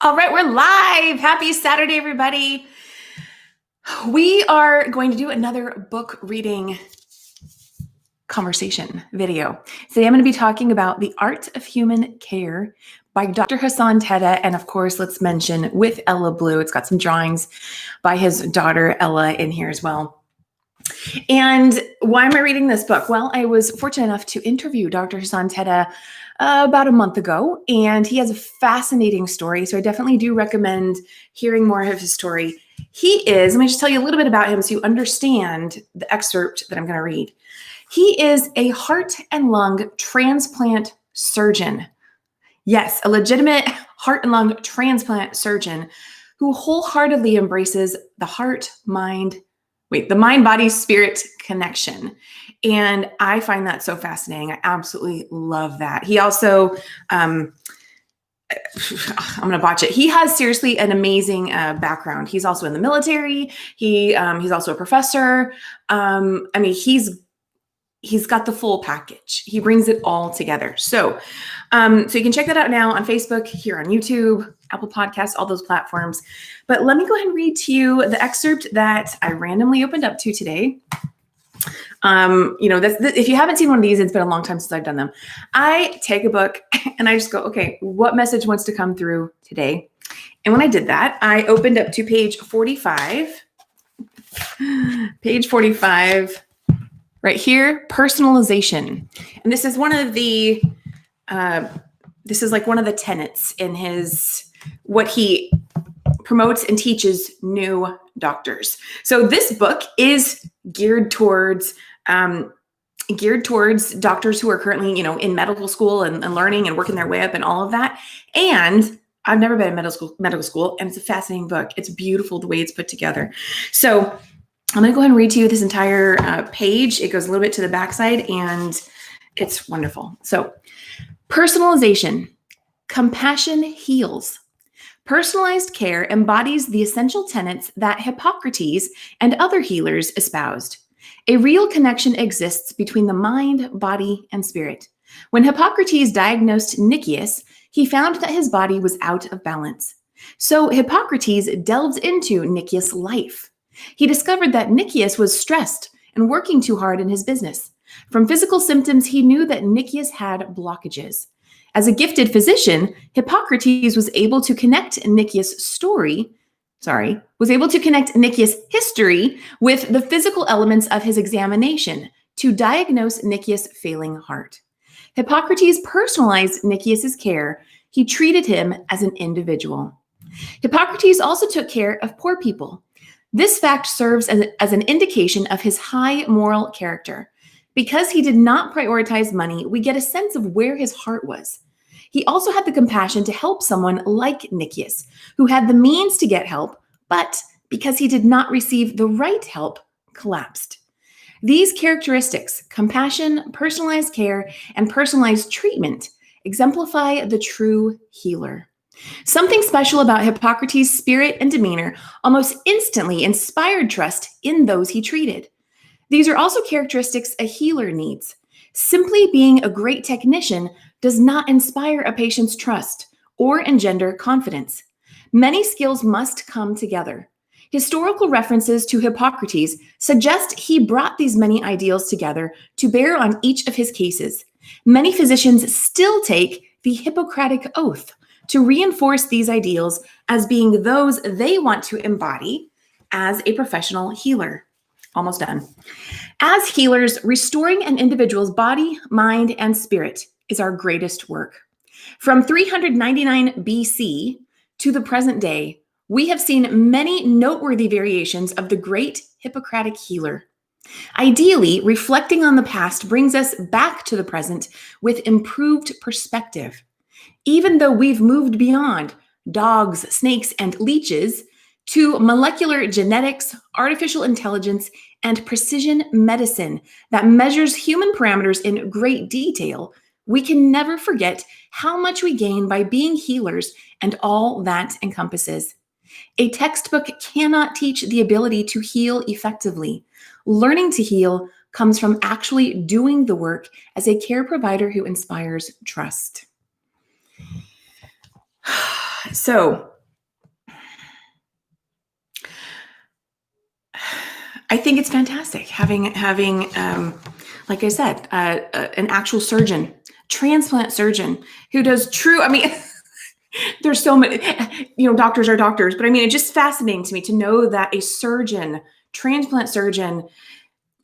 All right, we're live. Happy Saturday, everybody. We are going to do another book reading conversation video. Today I'm going to be talking about The Art of Human Care by Dr. Hassan Tetteh. And of course, let's mention with Ella Blue. It's got some drawings by his daughter, Ella, in here as well. And why am I reading this book? Well, I was fortunate enough to interview Dr. Hassan Tetteh about a month ago, and he has a fascinating story. So I definitely do recommend hearing more of his story. Let me just tell you a little bit about him so you understand the excerpt that I'm going to read. He is a heart and lung transplant surgeon. Yes, a legitimate heart and lung transplant surgeon who wholeheartedly embraces the mind-body-spirit connection. And I find that so fascinating. I absolutely love that. He also, I'm going to botch it. He has seriously an amazing background. He's also in the military. He's also a professor. He's got the full package. He brings it all together. So you can check that out now on Facebook, here on YouTube, Apple Podcasts, all those platforms. But let me go ahead and read to you the excerpt that I randomly opened up to today. If you haven't seen one of these, it's been a long time since I've done them. I take a book and I just go, okay, what message wants to come through today? And when I did that, I opened up to page 45. Page 45, right here, personalization. And this is one of the, one of the tenets in what he promotes and teaches new doctors. So this book is geared towards doctors who are currently, in medical school and learning and working their way up and all of that. And I've never been in medical school, and it's a fascinating book. It's beautiful the way it's put together. So I'm going to go ahead and read to you this entire page. It goes a little bit to the backside, and it's wonderful. So, personalization. Compassion heals. Personalized care embodies the essential tenets that Hippocrates and other healers espoused. A real connection exists between the mind, body, and spirit. When Hippocrates diagnosed Nicias, he found that his body was out of balance. So Hippocrates delved into Nicias' life. He discovered that Nicias was stressed and working too hard in his business. From physical symptoms, he knew that Nicias had blockages. As a gifted physician, Hippocrates was able to connect Nicias' history with the physical elements of his examination to diagnose Nicias' failing heart. Hippocrates personalized Nicias' care. He treated him as an individual. Hippocrates also took care of poor people. This fact serves as an indication of his high moral character. Because he did not prioritize money, we get a sense of where his heart was. He also had the compassion to help someone like Nicias, who had the means to get help, but because he did not receive the right help, collapsed. These characteristics, compassion, personalized care, and personalized treatment, exemplify the true healer. Something special about Hippocrates' spirit and demeanor almost instantly inspired trust in those he treated. These are also characteristics a healer needs. Simply being a great technician does not inspire a patient's trust or engender confidence. Many skills must come together. Historical references to Hippocrates suggest he brought these many ideals together to bear on each of his cases. Many physicians still take the Hippocratic Oath to reinforce these ideals as being those they want to embody as a professional healer. Almost done. As healers, restoring an individual's body, mind, and spirit is our greatest work. From 399 BC to the present day, we have seen many noteworthy variations of the great Hippocratic healer. Ideally, reflecting on the past brings us back to the present with improved perspective. Even though we've moved beyond dogs, snakes, and leeches to molecular genetics, artificial intelligence, and precision medicine that measures human parameters in great detail, we can never forget how much we gain by being healers and all that encompasses. A textbook cannot teach the ability to heal effectively. Learning to heal comes from actually doing the work as a care provider who inspires trust. So I think it's fantastic having like I said, an actual surgeon, transplant surgeon who does true. I mean, there's so many, doctors are doctors, but I mean, it's just fascinating to me to know that a surgeon, transplant surgeon,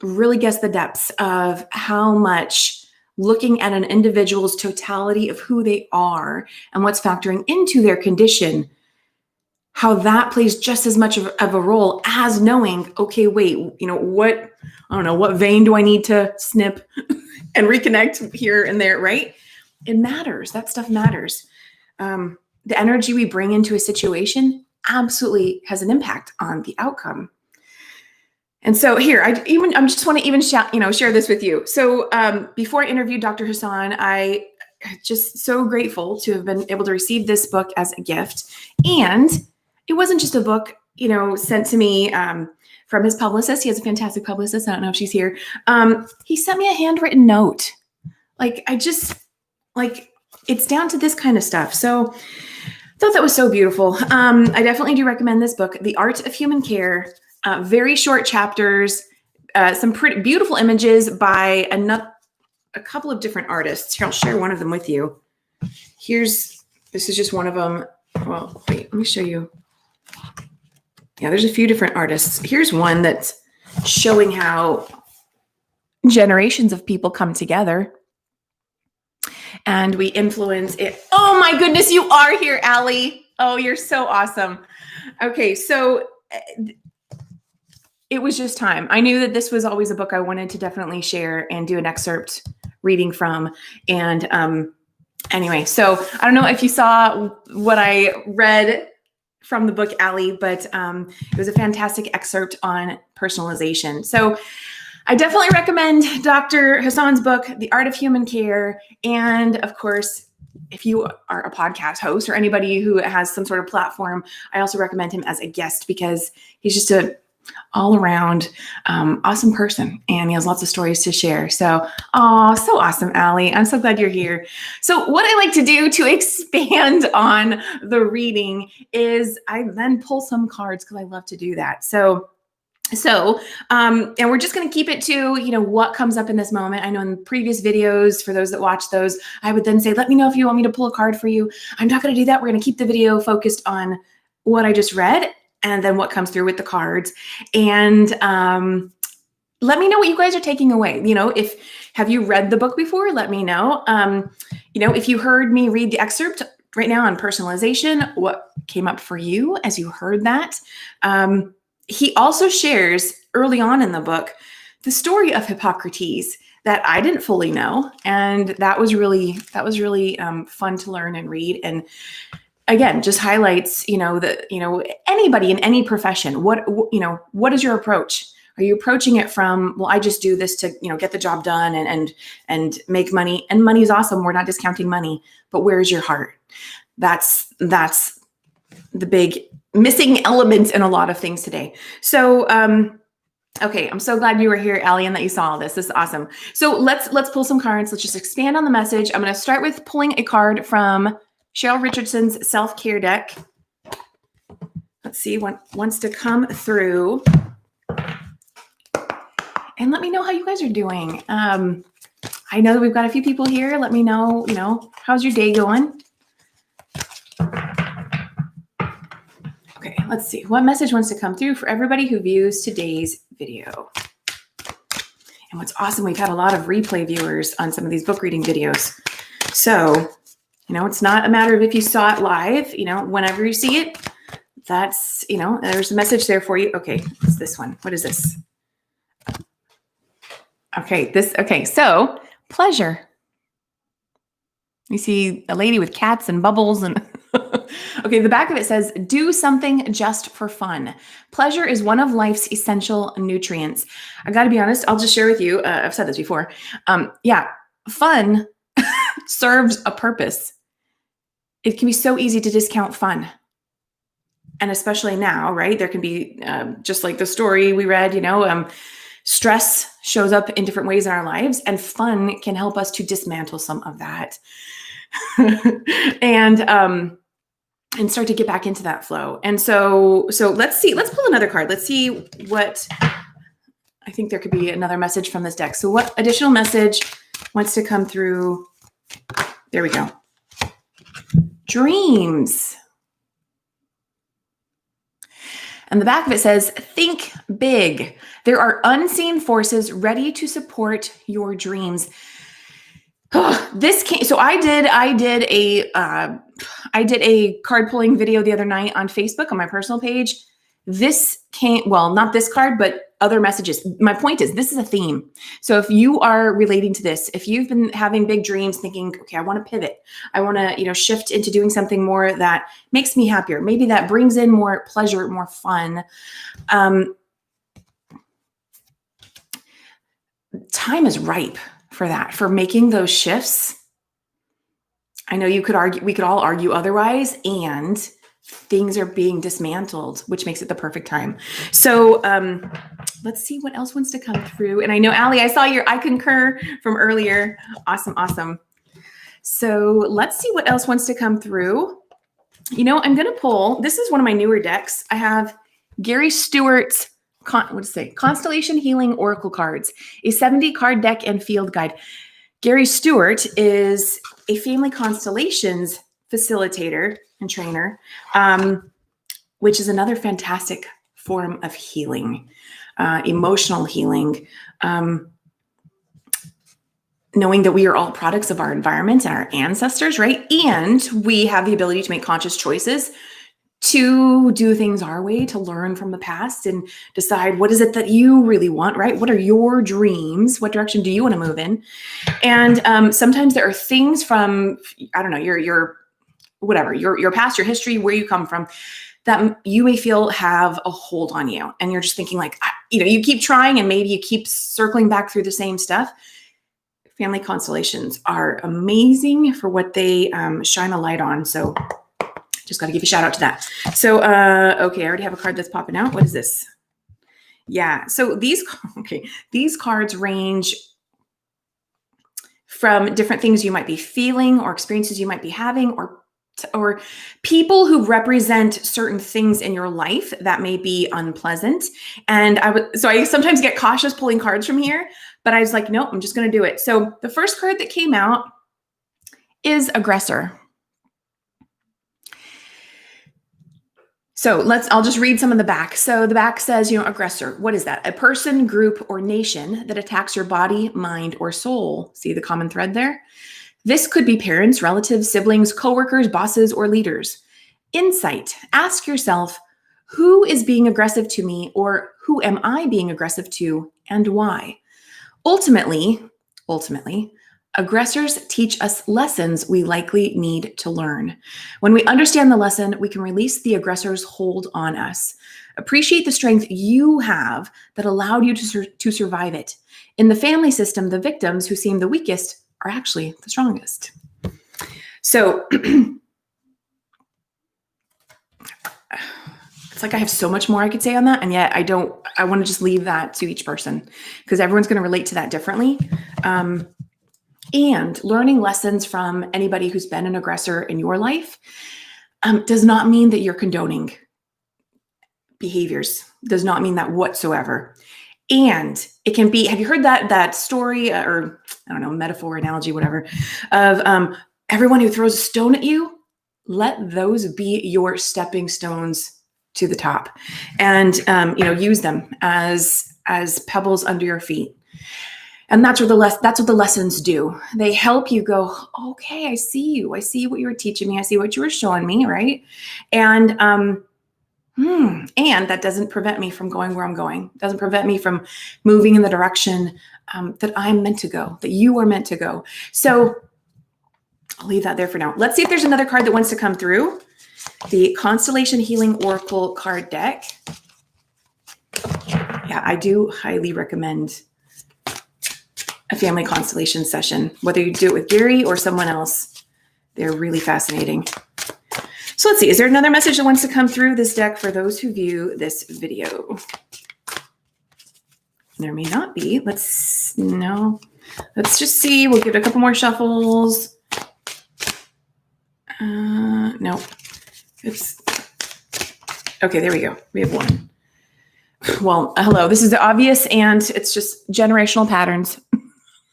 really gets the depths of how much looking at an individual's totality of who they are and what's factoring into their condition, how that plays just as much of a role as knowing, okay, wait, what vein do I need to snip and reconnect here and there, right? It matters. That stuff matters. The energy we bring into a situation absolutely has an impact on the outcome. And so here, I just want to even share this with you. So before I interviewed Dr. Hassan, I just so grateful to have been able to receive this book as a gift. And it wasn't just a book, sent to me from his publicist. He has a fantastic publicist. I don't know if she's here. He sent me a handwritten note. It's down to this kind of stuff. So I thought that was so beautiful. I definitely do recommend this book, The Art of Human Care. Very short chapters, some pretty beautiful images by a couple of different artists. Here, I'll share one of them with you. This is just one of them. Well, wait, let me show you. Yeah, there's a few different artists. Here's one that's showing how generations of people come together and we influence it. Oh my goodness, you are here, Allie. Oh, you're so awesome. Okay, so it was just time. I knew that this was always a book I wanted to definitely share and do an excerpt reading from. And anyway, so I don't know if you saw what I read from the book, Allie, but it was a fantastic excerpt on personalization. So I definitely recommend Dr. Hassan's book, The Art of Human Care. And of course, if you are a podcast host or anybody who has some sort of platform, I also recommend him as a guest because he's just a all-around awesome person, and he has lots of stories to share. So awesome, Allie. I'm so glad you're here. So what I like to do to expand on the reading is I then pull some cards because I love to do that. So and we're just going to keep it to, what comes up in this moment. I know in previous videos, for those that watch those, I would then say, let me know if you want me to pull a card for you. I'm not going to do that. We're going to keep the video focused on what I just read and then what comes through with the cards. And let me know what you guys are taking away. Have you read the book before? Let me know. If you heard me read the excerpt right now on personalization, what came up for you as you heard that? He also shares early on in the book the story of Hippocrates that I didn't fully know, and that was really fun to learn and read. And again, just highlights anybody in any profession. What is your approach? Are you approaching it from, well, I just do this to get the job done and make money? And money is awesome. We're not discounting money, but where's your heart? That's the big missing element in a lot of things today. So, okay, I'm so glad you were here, Allie, and that you saw all this. This is awesome. So let's pull some cards. Let's just expand on the message. I'm going to start with pulling a card from Cheryl Richardson's self-care deck. Let's see what wants to come through. And let me know how you guys are doing. I know that we've got a few people here. Let me know, how's your day going? Okay, let's see. What message wants to come through for everybody who views today's video? And what's awesome, we've had a lot of replay viewers on some of these book reading videos. So, it's not a matter of if you saw it live, whenever you see it, that's, there's a message there for you. Okay, it's this one. What is this? Okay, so pleasure. You see a lady with cats and bubbles and okay, the back of it says, do something just for fun. Pleasure is one of life's essential nutrients. I got to be honest, I'll just share with you. I've said this before. Fun serves a purpose. It can be so easy to discount fun. And especially now, right? There can be, just like the story we read, stress shows up in different ways in our lives, and fun can help us to dismantle some of that. And and start to get back into that flow. And so let's pull another card. Let's see what, I think there could be another message from this deck. So what additional message wants to come through? There we go. Dreams. And the back of it says, think big. There are unseen forces ready to support your dreams. So I did a card pulling video the other night on Facebook on my personal page. This came, well, not this card, but other messages. My point is, this is a theme. So if you are relating to this, if you've been having big dreams thinking, okay, I want to pivot, I want to, shift into doing something more that makes me happier. Maybe that brings in more pleasure, more fun. Time is ripe for that, for making those shifts. I know we could all argue otherwise, and things are being dismantled, which makes it the perfect time. So let's see what else wants to come through. And I know, Allie, I concur from earlier. Awesome. So let's see what else wants to come through. I'm going to pull, this is one of my newer decks. I have Gary Stewart's Constellation Healing Oracle Cards, a 70 card deck and field guide. Gary Stewart is a family constellations facilitator and trainer, which is another fantastic form of healing, emotional healing, knowing that we are all products of our environment and our ancestors, right? And we have the ability to make conscious choices to do things our way, to learn from the past and decide what is it that you really want, right? What are your dreams? What direction do you want to move in? And sometimes there are things from, I don't know, your past, your history, where you come from, that you may feel have a hold on you. And you're just thinking like, you keep trying and maybe you keep circling back through the same stuff. Family constellations are amazing for what they shine a light on. So just got to give a shout out to that. So, okay, I already have a card that's popping out. What is this? Yeah. So these cards range from different things you might be feeling or experiences you might be having, or people who represent certain things in your life that may be unpleasant. And so I sometimes get cautious pulling cards from here, but I was like, nope, I'm just going to do it. So the first card that came out is Aggressor. So I'll just read some of the back. So the back says, aggressor. What is that? A person, group, or nation that attacks your body, mind, or soul. See the common thread there? This could be parents, relatives, siblings, coworkers, bosses, or leaders. Insight. Ask yourself, who is being aggressive to me, or who am I being aggressive to, and why? Ultimately, aggressors teach us lessons we likely need to learn. When we understand the lesson, we can release the aggressor's hold on us. Appreciate the strength you have that allowed you to survive it. In the family system, the victims who seem the weakest are actually the strongest. So it's like I have so much more I could say on that, and yet I want to just leave that to each person because everyone's going to relate to that differently. And learning lessons from anybody who's been an aggressor in your life does not mean that you're condoning behaviors, does not mean that whatsoever. And it can be, have you heard that story or I don't know, metaphor, analogy, whatever, of everyone who throws a stone at you, let those be your stepping stones to the top, and use them as pebbles under your feet. And that's what the lessons do. They help you go, okay, I see you. I see what you were teaching me. I see what you were showing me, right? And that doesn't prevent me from going where I'm going. It doesn't prevent me from moving in the direction that I'm meant to go, that you are meant to go. So I'll leave that there for now. Let's see if there's another card that wants to come through. The Constellation Healing Oracle card deck. Yeah, I do highly recommend a family constellation session, whether you do it with Gary or someone else. They're really fascinating. So let's see, is there another message that wants to come through this deck for those who view this video? There may not be. Let's just see. We'll give it a couple more shuffles. No. Oops. Okay, there we go. We have one. Well, hello. This is the obvious, and it's just generational patterns.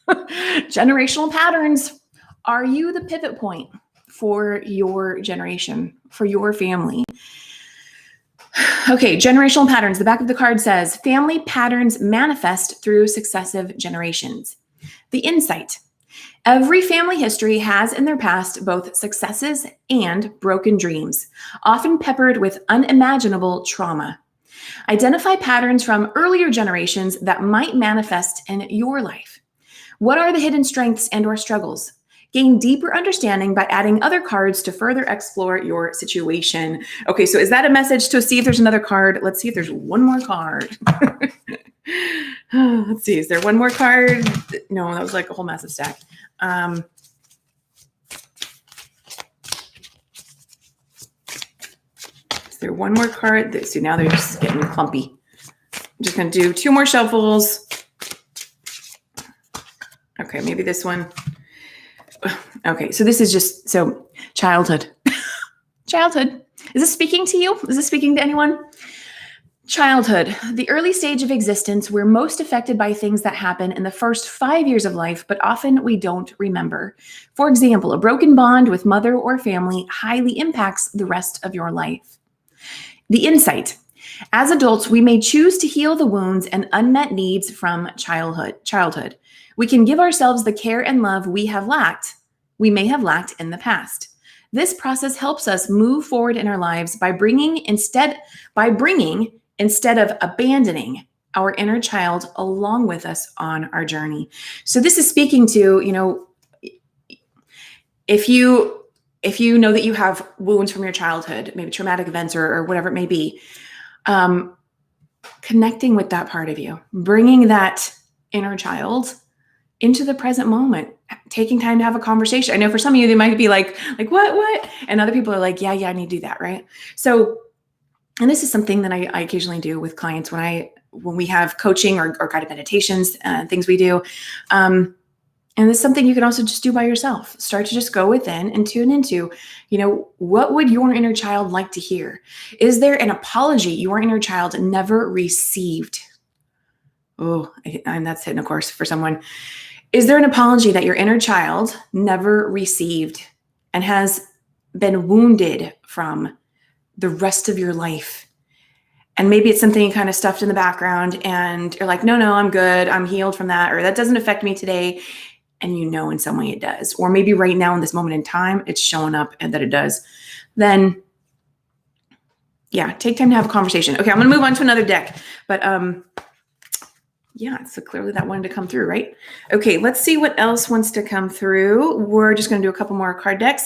Generational patterns. Are you the pivot point for your generation, for your family? Okay, generational patterns. The back of the card says, family patterns manifest through successive generations. The insight. Every family history has in their past both successes and broken dreams, often peppered with unimaginable trauma. Identify patterns from earlier generations that might manifest in your life. What are the hidden strengths and/or struggles? Gain deeper understanding by adding other cards to further explore your situation. Okay, so is that a message to see if there's another card? Let's see if there's one more card. Let's see, is there one more card? No, that was like a whole massive stack. Is there one more card? See, now they're just getting clumpy. I'm just going to do 2 more shuffles. Okay, maybe this one. Okay, so this is just, so childhood. Childhood. Is this speaking to you? Is this speaking to anyone? Childhood, the early stage of existence. We're most affected by things that happen in the first 5 years of life, but often we don't remember. For example, a broken bond with mother or family highly impacts the rest of your life. The insight. As adults, we may choose to heal the wounds and unmet needs from childhood. We can give ourselves the care and love we may have lacked in the past. This process helps us move forward in our lives by bringing instead of abandoning our inner child along with us on our journey. So this is speaking to, if you know that you have wounds from your childhood, maybe traumatic events or whatever it may be, connecting with that part of you, bringing that inner child into the present moment, taking time to have a conversation. I know for some of you, they might be like what? And other people are like, yeah, I need to do that, right? So, and this is something that I occasionally do with clients when we have coaching or guided meditations, things we do. And it's something you can also just do by yourself. Start to just go within and tune into, what would your inner child like to hear? Is there an apology your inner child never received? Oh, and that's hitting a course for someone. Is there an apology that your inner child never received and has been wounded from the rest of your life? And maybe it's something you kind of stuffed in the background and you're like, no, I'm good. I'm healed from that. Or that doesn't affect me today. And in some way it does. Or maybe right now in this moment in time, it's showing up and that it does. Then, yeah, take time to have a conversation. Okay, I'm going to move on to another deck. But so clearly that wanted to come through, right? Okay, let's see what else wants to come through. We're just going to do a couple more card decks.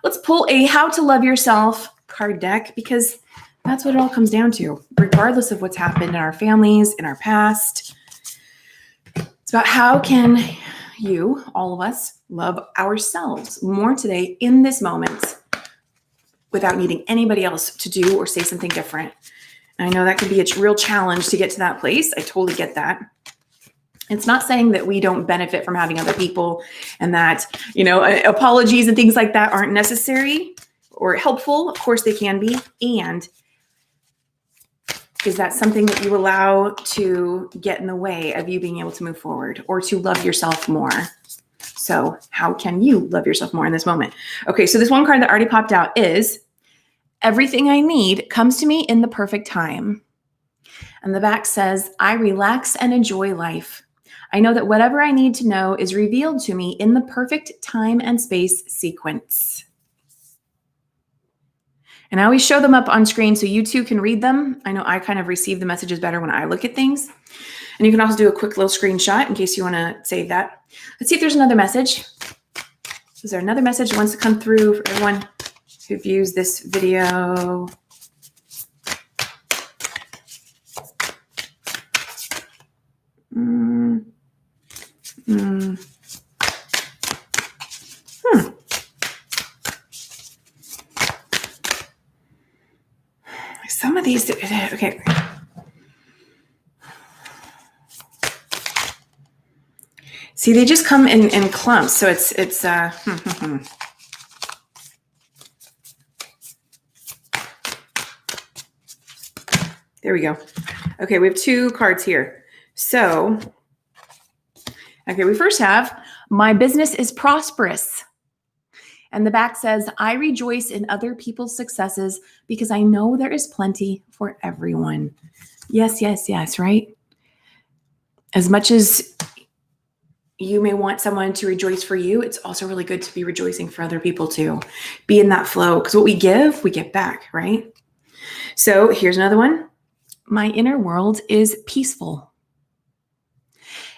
Let's pull a How to Love Yourself card deck because that's what it all comes down to, regardless of what's happened in our families, in our past. It's about how can you, all of us, love ourselves more today in this moment without needing anybody else to do or say something different. And I know that can be a real challenge to get to that place. I totally get that. It's not saying that we don't benefit from having other people and that, apologies and things like that aren't necessary or helpful. Of course they can be. And is that something that you allow to get in the way of you being able to move forward or to love yourself more? So how can you love yourself more in this moment? Okay, so this one card that already popped out is everything I need comes to me in the perfect time. And the back says, I relax and enjoy life. I know that whatever I need to know is revealed to me in the perfect time and space sequence. And I always show them up on screen so you too can read them. I know I kind of receive the messages better when I look at things. And you can also do a quick little screenshot in case you want to save that. Let's see if there's another message. Is there another message that wants to come through for everyone who views this video? Some of these, okay. See, they just come in clumps, so it's There we go. Okay, we have 2 cards here. So, okay, we first have, my business is prosperous. And the back says, I rejoice in other people's successes because I know there is plenty for everyone. Yes, yes, yes, right? As much as you may want someone to rejoice for you, it's also really good to be rejoicing for other people too. Be in that flow, because what we give, we get back, right? So here's another one. My inner world is peaceful.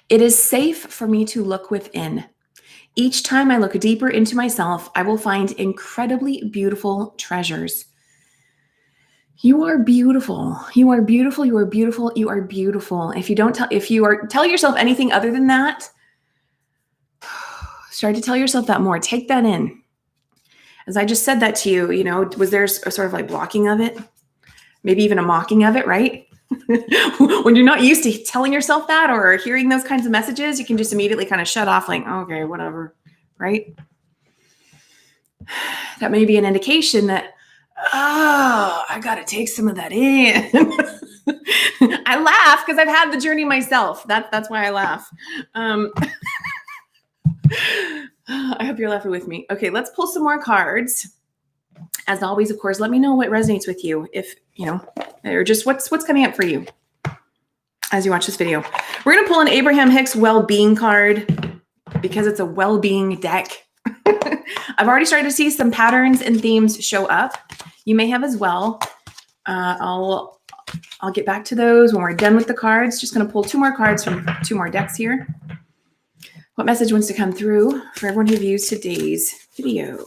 It is safe for me to look within. Each time I look deeper into myself, I will find incredibly beautiful treasures. You are beautiful. You are beautiful. You are beautiful. You are beautiful. If you are telling yourself anything other than that, start to tell yourself that more. Take that in. As I just said that to you, was there a sort of like blocking of it? Maybe even a mocking of it, right? When you're not used to telling yourself that or hearing those kinds of messages, you can just immediately kind of shut off like, okay, whatever, right? That may be an indication that, I got to take some of that in. I laugh because I've had the journey myself. That's why I laugh. I hope you're laughing with me. Okay, let's pull some more cards. As always, of course, let me know what resonates with you. If, or just what's coming up for you as you watch this video. We're going to pull an Abraham Hicks well-being card because it's a well-being deck. I've already started to see some patterns and themes show up. You may have as well. I'll get back to those when we're done with the cards. Just going to pull 2 more cards from 2 more decks here. What message wants to come through for everyone who views today's video?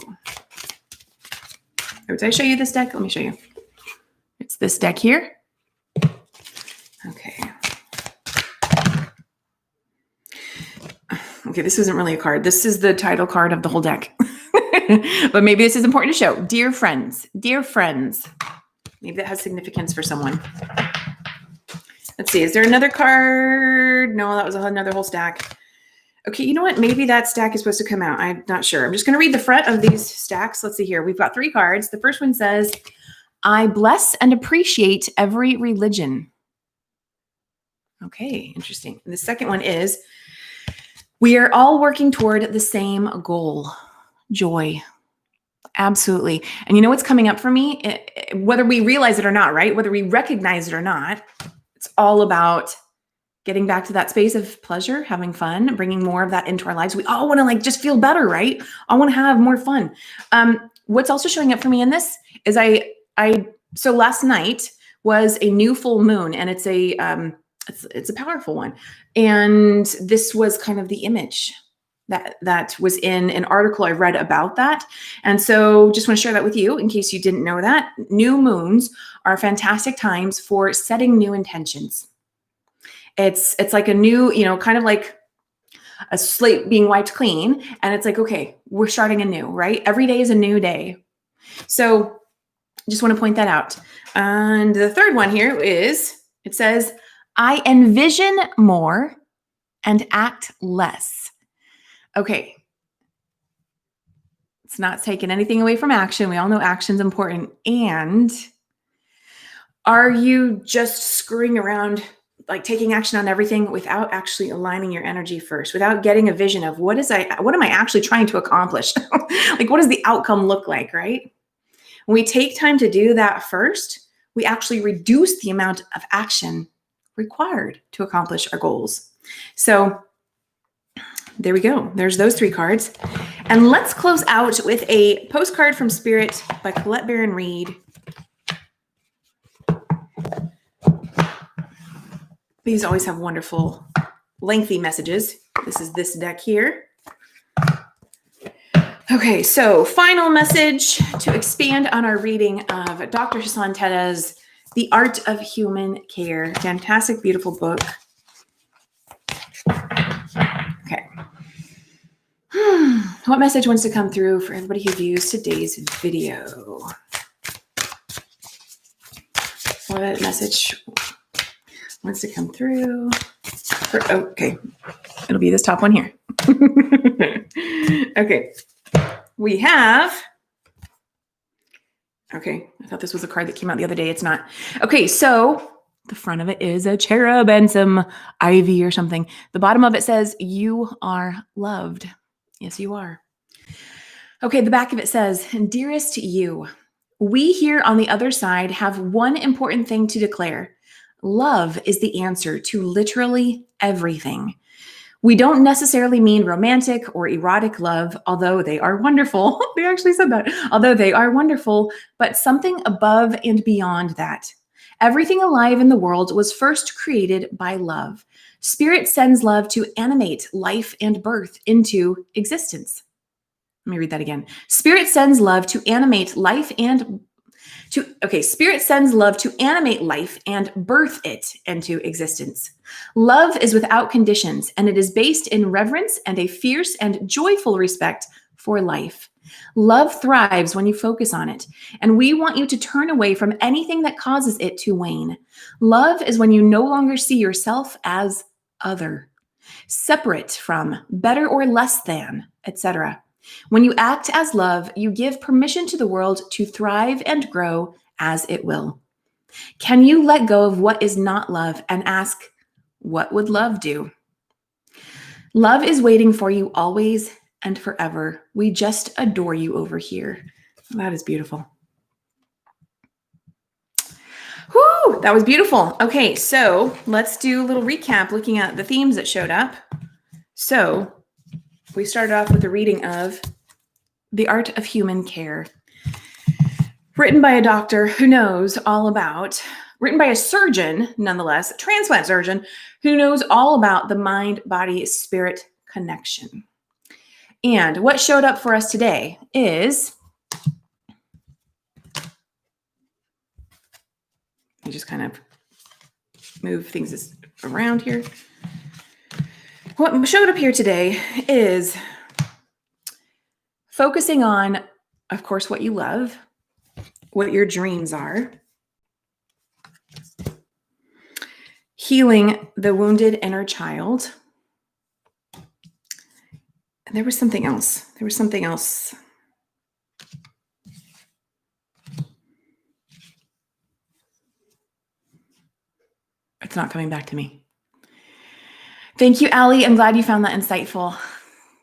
Did I show you this deck? Let me show you. It's this deck here. Okay. Okay, this isn't really a card. This is the title card of the whole deck. But maybe this is important to show. Dear friends. Dear friends. Maybe that has significance for someone. Let's see. Is there another card? No, that was another whole stack. Okay, you know what? Maybe that stack is supposed to come out. I'm not sure. I'm just going to read the front of these stacks. Let's see here. We've got 3 cards. The first one says, I bless and appreciate every religion. Okay, interesting. And the second one is, we are all working toward the same goal, joy. Absolutely. And you know what's coming up for me? Whether we realize it or not, right? Whether we recognize it or not, it's all about getting back to that space of pleasure, having fun, bringing more of that into our lives. We all want to just feel better, right? I want to have more fun. What's also showing up for me in this is so last night was a new full moon, and it's a powerful one. And this was kind of the image that was in an article I read about that. And so just want to share that with you in case you didn't know that. New moons are fantastic times for setting new intentions. It's like a new, kind of like a slate being wiped clean. And it's like, okay, we're starting anew, right? Every day is a new day. So just want to point that out. And the third one here is, it says, I envision more and act less. Okay. It's not taking anything away from action. We all know action's important. And are you just screwing around, like taking action on everything without actually aligning your energy first, without getting a vision of what am I actually trying to accomplish? Like, what does the outcome look like, right? When we take time to do that first, we actually reduce the amount of action required to accomplish our goals. So there we go. There's those 3 cards. And let's close out with a postcard from Spirit by Colette Baron Reed. These always have wonderful, lengthy messages. This is this deck here. Okay, so final message to expand on our reading of Dr. Hassan Tetteh's The Art of Human Care. Fantastic, beautiful book. Okay. What message wants to come through for everybody who views today's video? What message wants to come through? Okay. It'll be this top one here. Okay. We have, okay, I thought this was a card that came out the other day. It's not. Okay, so The front of it is a cherub and some ivy or something. The bottom of it says, "You are loved." Yes, you are. Okay, the back of it says, "Dearest you, we here on the other side have one important thing to declare. Love is the answer to literally everything. We don't necessarily mean romantic or erotic love, although they are wonderful." They actually said that. "Although they are wonderful, but something above and beyond that. Everything alive in the world was first created by love. Spirit sends love to animate life and birth into existence." Let me read that again. Spirit sends love to animate life and Spirit sends love to animate life and birth it into existence. Love is without conditions, and it is based in reverence and a fierce and joyful respect for life. Love thrives when you focus on it, and we want you to turn away from anything that causes it to wane. Love is when you no longer see yourself as other, separate from, better or less than, etc. When you act as love, you give permission to the world to thrive and grow as it will. Can you let go of what is not love and ask, what would love do? Love is waiting for you always and forever. We just adore you over here. That is beautiful. Whoo, that was beautiful. Okay, so let's do a little recap looking at the themes that showed up. So we started off with a reading of The Art of Human Care, written by a doctor who knows all about, written by a surgeon, nonetheless, a transplant surgeon who knows all about the mind, body, spirit connection. And what showed up for us today is, let me just kind of move things around here. What showed up here today is focusing on, of course, what you love, what your dreams are, healing the wounded inner child. And there was something else. It's not coming back to me. Thank you, Allie. I'm glad you found that insightful.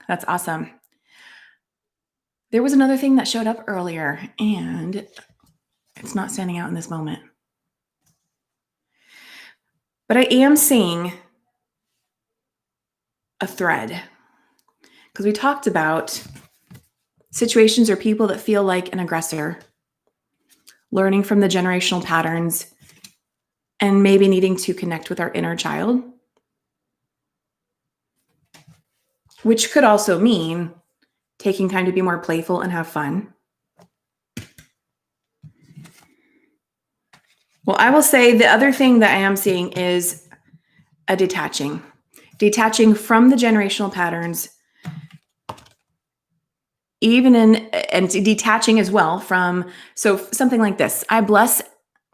That's awesome. There was another thing that showed up earlier, and it's not standing out in this moment. But I am seeing a thread, because we talked about situations or people that feel like an aggressor, learning from the generational patterns, and maybe needing to connect with our inner child, which could also mean taking time to be more playful and have fun. Well, I will say the other thing that I am seeing is a detaching from the generational patterns, and detaching as well from, so something like this. I bless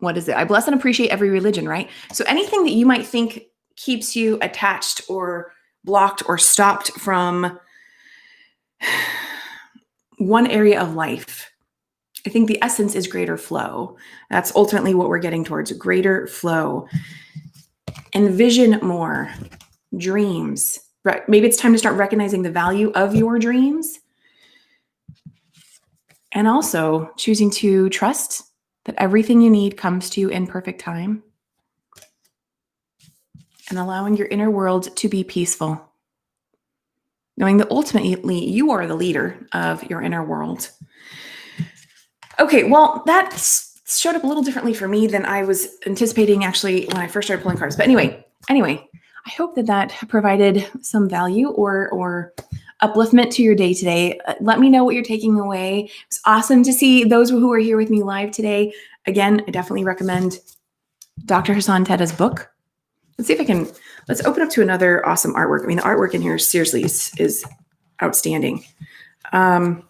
and appreciate every religion, right? So anything that you might think keeps you attached or blocked or stopped from one area of life, I think the essence is greater flow. That's ultimately what we're getting towards, greater flow. Envision more dreams. Right? Maybe it's time to start recognizing the value of your dreams, and also choosing to trust that everything you need comes to you in perfect time, and allowing your inner world to be peaceful, knowing that ultimately you are the leader of your inner world. Okay, well, that showed up a little differently for me than I was anticipating actually when I first started pulling cards. But anyway, I hope that provided some value or upliftment to your day today. Let me know what you're taking away. It's awesome to see those who are here with me live today. Again, I definitely recommend Dr. Hassan Tetteh's book. Let's open up to another awesome artwork. I mean, the artwork in here seriously is outstanding. I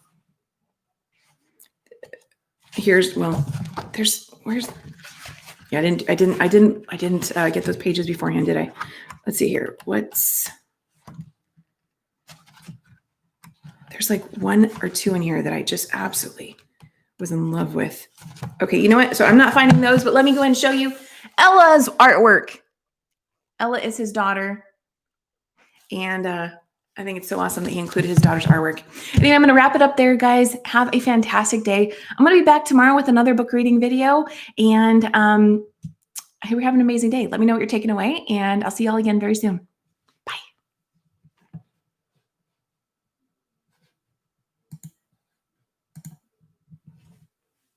didn't get those pages beforehand, did I? Let's see here. There's like one or two in here that I just absolutely was in love with. Okay, you know what? So I'm not finding those, but let me go ahead and show you. Ella's artwork. Ella is his daughter. And I think it's so awesome that he included his daughter's artwork. Anyway, I'm going to wrap it up there, guys. Have a fantastic day. I'm going to be back tomorrow with another book reading video. And I hope you're having an amazing day. Let me know what you're taking away. And I'll see y'all again very soon.